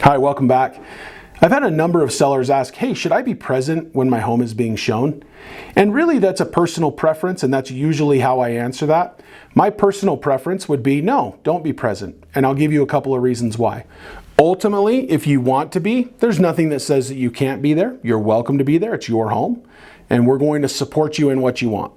Hi, welcome back. I've had a number of sellers ask, hey, should I be present when my home is being shown? And really that's a personal preference, and that's usually how I answer that. My personal preference would be no, don't be present. And I'll give you a couple of reasons why. Ultimately, if you want to be, there's nothing that says that you can't be there. You're welcome to be there. It's your home, and we're going to support you in what you want.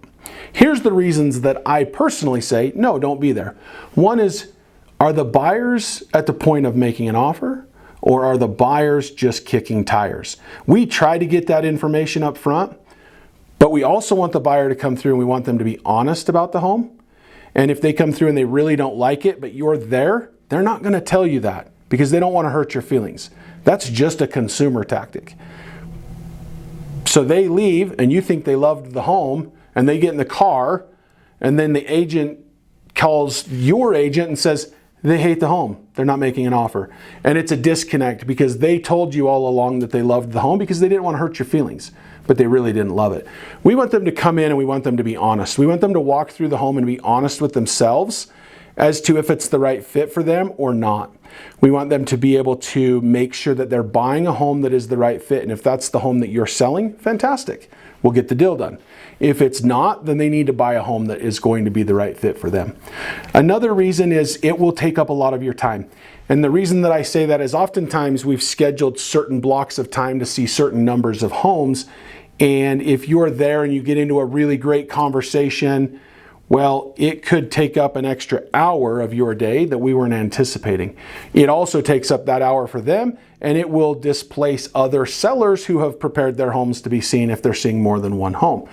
Here's the reasons that I personally say, no, don't be there. One is, are the buyers at the point of making an offer? Or are the buyers just kicking tires? We try to get that information up front, but we also want the buyer to come through and we want them to be honest about the home. And if they come through and they really don't like it, but you're there, they're not gonna tell you that because they don't wanna hurt your feelings. That's just a consumer tactic. So they leave and you think they loved the home and they get in the car and then the agent calls your agent and says, they hate the home. They're not making an offer. And it's a disconnect because they told you all along that they loved the home because they didn't want to hurt your feelings, but they really didn't love it. We want them to come in and we want them to be honest. We want them to walk through the home and be honest with themselves as to if it's the right fit for them or not. We want them to be able to make sure that they're buying a home that is the right fit. And if that's the home that you're selling, fantastic. We'll get the deal done. If it's not, then they need to buy a home that is going to be the right fit for them. Another reason is it will take up a lot of your time. And the reason that I say that is oftentimes we've scheduled certain blocks of time to see certain numbers of homes. And if you're there and you get into a really great conversation, well, it could take up an extra hour of your day that we weren't anticipating. It also takes up that hour for them, and it will displace other sellers who have prepared their homes to be seen if they're seeing more than one home.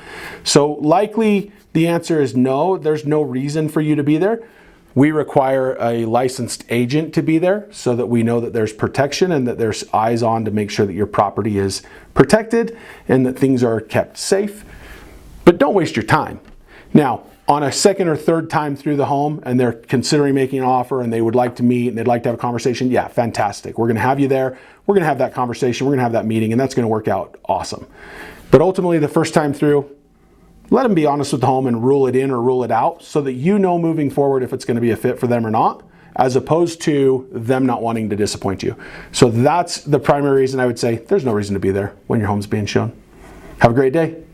So likely the answer is no, there's no reason for you to be there. We require a licensed agent to be there so that we know that there's protection and that there's eyes on to make sure that your property is protected and that things are kept safe. But don't waste your time. Now, on a second or third time through the home and they're considering making an offer and they would like to meet and they'd like to have a conversation, yeah, fantastic. We're gonna have you there. We're gonna have that conversation. We're gonna have that meeting and that's gonna work out awesome. But ultimately the first time through, let them be honest with the home and rule it in or rule it out so that you know moving forward if it's gonna be a fit for them or not, as opposed to them not wanting to disappoint you. So that's the primary reason I would say there's no reason to be there when your home's being shown. Have a great day.